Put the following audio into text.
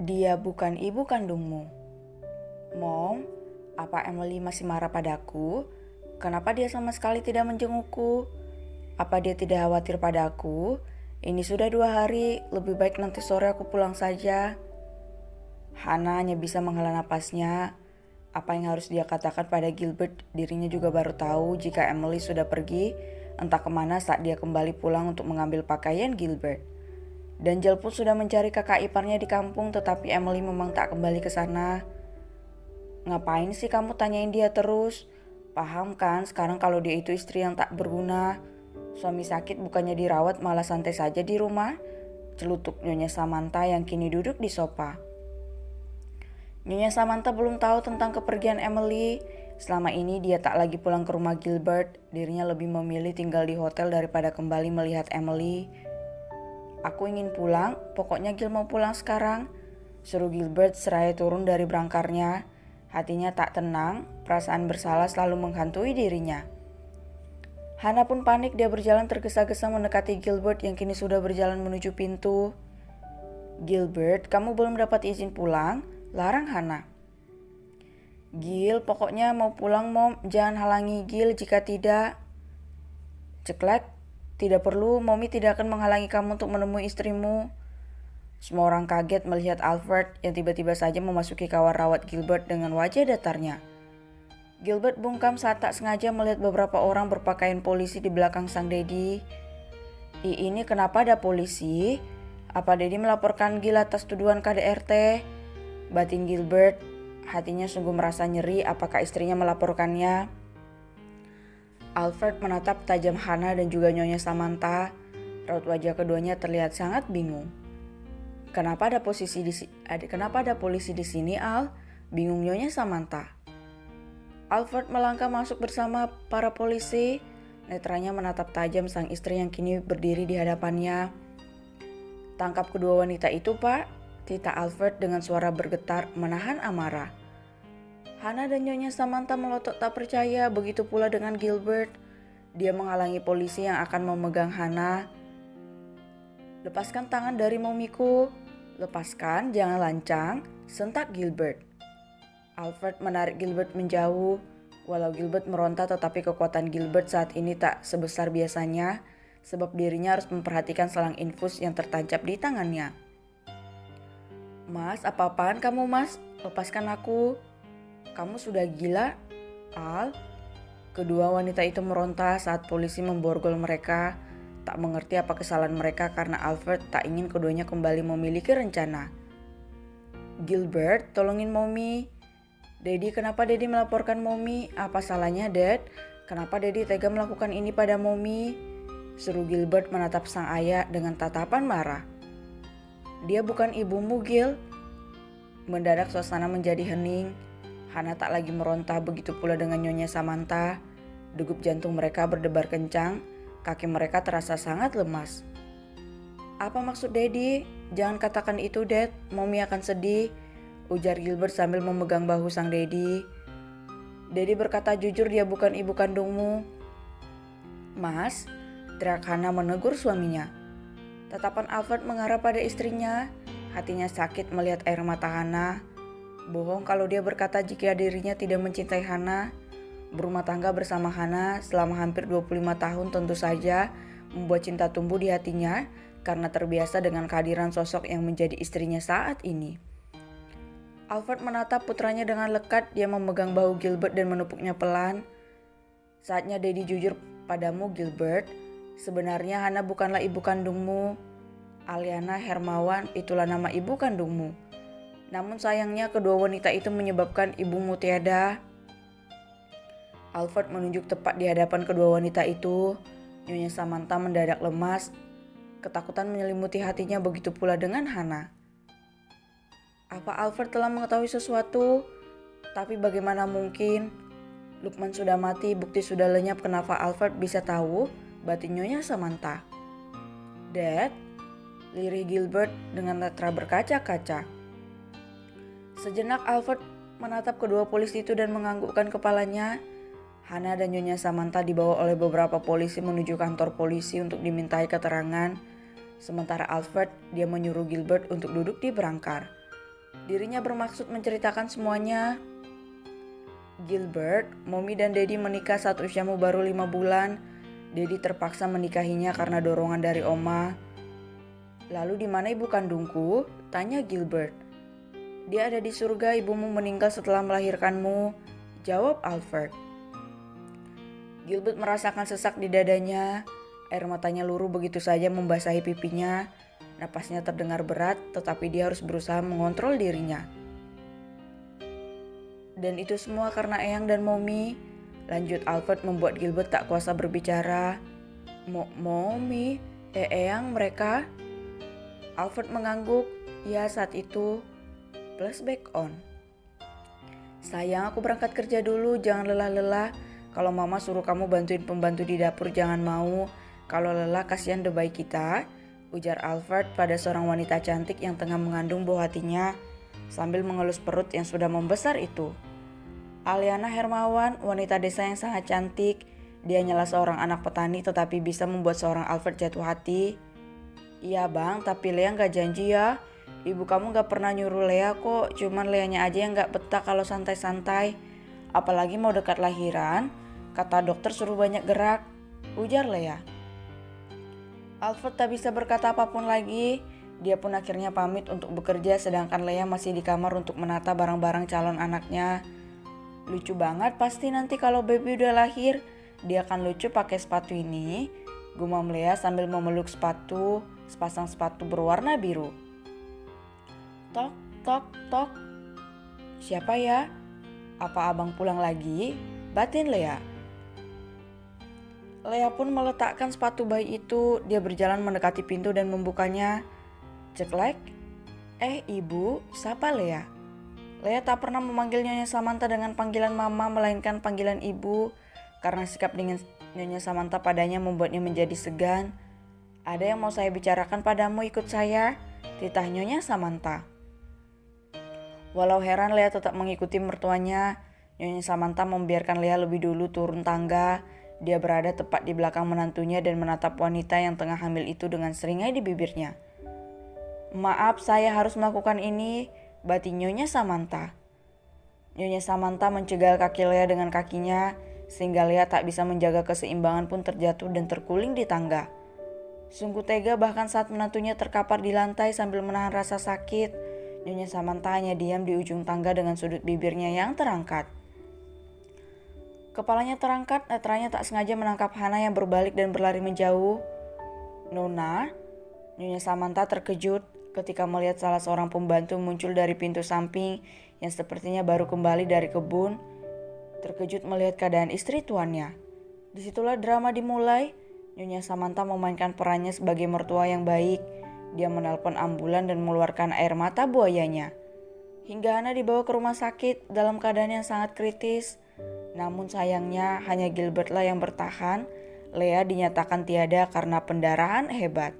Dia bukan ibu kandungmu. Mom, apa Emily masih marah padaku? Kenapa dia sama sekali tidak menjengukku? Apa dia tidak khawatir padaku? Ini sudah 2 hari, lebih baik nanti sore aku pulang saja. Hana hanya bisa menghela napasnya. Apa yang harus dia katakan pada Gilbert, dirinya juga baru tahu jika Emily sudah pergi, entah kemana saat dia kembali pulang untuk mengambil pakaian Gilbert. Danjel pun sudah mencari kakak iparnya di kampung, tetapi Emily memang tak kembali ke sana. Ngapain sih kamu tanyain dia terus? Paham kan sekarang kalau dia itu istri yang tak berguna. Suami sakit bukannya dirawat malah santai saja di rumah. Celutuk Nyonya Samantha yang kini duduk di sofa. Nyonya Samantha belum tahu tentang kepergian Emily. Selama ini dia tak lagi pulang ke rumah Gilbert. Dirinya lebih memilih tinggal di hotel daripada kembali melihat Emily. Aku ingin pulang, pokoknya Gil mau pulang sekarang. Seru Gilbert seraya turun dari brangkarnya. Hatinya tak tenang, perasaan bersalah selalu menghantui dirinya. Hana pun panik, dia berjalan tergesa-gesa mendekati Gilbert yang kini sudah berjalan menuju pintu. Gilbert, kamu belum dapat izin pulang? Larang Hana. Gil, pokoknya mau pulang Mom, jangan halangi Gil jika tidak. Ceklek. Tidak perlu, Mommy tidak akan menghalangi kamu untuk menemui istrimu. Semua orang kaget melihat Alfred yang tiba-tiba saja memasuki kamar rawat Gilbert dengan wajah datarnya. Gilbert bungkam saat tak sengaja melihat beberapa orang berpakaian polisi di belakang sang Dedi. Ini kenapa ada polisi? Apa Dedi melaporkan Gil atas tuduhan KDRT? Batin Gilbert, hatinya sungguh merasa nyeri, apakah istrinya melaporkannya? Alfred menatap tajam Hana dan juga Nyonya Samantha. Raut wajah keduanya terlihat sangat bingung. Kenapa ada polisi di sini, Al? Bingung Nyonya Samantha. Alfred melangkah masuk bersama para polisi. Netranya menatap tajam sang istri yang kini berdiri di hadapannya. Tangkap kedua wanita itu, Pak. Tita Alfred dengan suara bergetar menahan amarah. Hana dan Nyonya Samantha melotot tak percaya, begitu pula dengan Gilbert. Dia menghalangi polisi yang akan memegang Hana. Lepaskan tangan dari momiku. Lepaskan, jangan lancang, sentak Gilbert. Alfred menarik Gilbert menjauh. Walau Gilbert meronta, tetapi kekuatan Gilbert saat ini tak sebesar biasanya, sebab dirinya harus memperhatikan selang infus yang tertancap di tangannya. Mas, apa-apaan kamu Mas? Lepaskan aku. Kamu sudah gila, Al? Kedua wanita itu meronta saat polisi memborgol mereka. Tak mengerti apa kesalahan mereka karena Alfred tak ingin keduanya kembali memiliki rencana. Gilbert, tolongin Mommy. Daddy, kenapa Daddy melaporkan Mommy? Apa salahnya, Dad? Kenapa Daddy tega melakukan ini pada Mommy? Seru Gilbert menatap sang ayah dengan tatapan marah. Dia bukan ibumu, Gil. Mendadak suasana menjadi hening. Hana tak lagi meronta, begitu pula dengan Nyonya Samantha. Degup jantung mereka berdebar kencang, kaki mereka terasa sangat lemas. Apa maksud Daddy? Jangan katakan itu, Dad. Mommy akan sedih, ujar Gilbert sambil memegang bahu sang Daddy. Daddy berkata jujur dia bukan ibu kandungmu. Mas, teriak Hana menegur suaminya. Tatapan Alfred mengarah pada istrinya. Hatinya sakit melihat air mata Hana. Bohong kalau dia berkata jika dirinya tidak mencintai Hana. Berumah tangga bersama Hana selama hampir 25 tahun tentu saja membuat cinta tumbuh di hatinya karena terbiasa dengan kehadiran sosok yang menjadi istrinya saat ini. Alfred menatap putranya dengan lekat, dia memegang bahu Gilbert dan menepuknya pelan. Saatnya Daddy jujur padamu, Gilbert. Sebenarnya Hana bukanlah ibu kandungmu. Aliana Hermawan itulah nama ibu kandungmu. Namun sayangnya kedua wanita itu menyebabkan ibumu tiada. Alfred menunjuk tepat di hadapan kedua wanita itu. Nyonya Samantha mendadak lemas. Ketakutan menyelimuti hatinya, begitu pula dengan Hana. Apa Alfred telah mengetahui sesuatu? Tapi bagaimana mungkin? Lukman sudah mati, bukti sudah lenyap, kenapa Alfred bisa tahu? batin Nyonya Samantha. "Dad," lirih Gilbert dengan netra berkaca-kaca. Sejenak Alfred menatap kedua polisi itu dan menganggukkan kepalanya. Hana dan Nyonya Samantha dibawa oleh beberapa polisi menuju kantor polisi untuk dimintai keterangan. Sementara Alfred, dia menyuruh Gilbert untuk duduk di berangkar. Dirinya bermaksud menceritakan semuanya. "Gilbert, Mommy dan Daddy menikah saat usiamu baru 5 bulan. Daddy terpaksa menikahinya karena dorongan dari Oma." "Lalu di mana ibu kandungku?" tanya Gilbert. "Dia ada di surga, ibumu meninggal setelah melahirkanmu," jawab Alfred. Gilbert merasakan sesak di dadanya. Air matanya luruh begitu saja membasahi pipinya. Napasnya terdengar berat, tetapi dia harus berusaha mengontrol dirinya. "Dan itu semua karena Eyang dan Mommy," lanjut Alfred, membuat Gilbert tak kuasa berbicara. Mommy, Eyang mereka?" Alfred mengangguk. "Ya, saat itu." Flashback on. "Sayang, aku berangkat kerja dulu, jangan lelah-lelah. Kalau mama suruh kamu bantuin pembantu di dapur jangan mau. Kalau lelah kasihan debai kita," ujar Alfred pada seorang wanita cantik yang tengah mengandung buah hatinya sambil mengelus perut yang sudah membesar itu. Aliana Hermawan, wanita desa yang sangat cantik. Dia hanyalah seorang anak petani tetapi bisa membuat seorang Alfred jatuh hati. "Iya bang, tapi Lea gak janji ya. Ibu kamu gak pernah nyuruh Lea kok, cuman Leanya aja yang gak betah kalau santai-santai. Apalagi mau dekat lahiran, kata dokter suruh banyak gerak," ujar Lea. Alfred tak bisa berkata apapun lagi. Dia pun akhirnya pamit untuk bekerja sedangkan Lea masih di kamar untuk menata barang-barang calon anaknya. "Lucu banget pasti nanti kalau baby udah lahir. Dia akan lucu pakai sepatu ini," gumam Lea sambil memeluk sepasang sepatu berwarna biru. Tok, tok, tok. "Siapa ya? Apa abang pulang lagi?" batin Lea. Lea pun meletakkan sepatu bayi itu. Dia berjalan mendekati pintu dan membukanya. Ceklek. Ibu, siapa Lea?" Lea tak pernah memanggil Nyonya Samantha dengan panggilan mama melainkan panggilan ibu. Karena sikap dingin Nyonya Samantha padanya membuatnya menjadi segan. "Ada yang mau saya bicarakan padamu, ikut saya," titah Nyonya Samantha. Walau heran, Lea tetap mengikuti mertuanya. Nyonya Samantha membiarkan Lea lebih dulu turun tangga. Dia berada tepat di belakang menantunya dan menatap wanita yang tengah hamil itu dengan seringai di bibirnya. "Maaf, saya harus melakukan ini," batin Nyonya Samantha. Nyonya Samantha mencegal kaki Lea dengan kakinya, sehingga Lea tak bisa menjaga keseimbangan pun terjatuh dan terguling di tangga. Sungguh tega bahkan saat menantunya terkapar di lantai sambil menahan rasa sakit. Nyonya Samantha hanya diam di ujung tangga dengan sudut bibirnya yang terangkat. Kepalanya terangkat, netranya tak sengaja menangkap Hana yang berbalik dan berlari menjauh. "Nona?" Nyonya Samantha terkejut ketika melihat salah seorang pembantu muncul dari pintu samping yang sepertinya baru kembali dari kebun. Terkejut melihat keadaan istri tuannya. Disitulah drama dimulai. Nyonya Samantha memainkan perannya sebagai mertua yang baik. Dia menelpon ambulan dan mengeluarkan air mata buayanya. Hingga Hana dibawa ke rumah sakit dalam keadaan yang sangat kritis. Namun sayangnya hanya Gilbert lah yang bertahan. Lea dinyatakan tiada karena pendarahan hebat.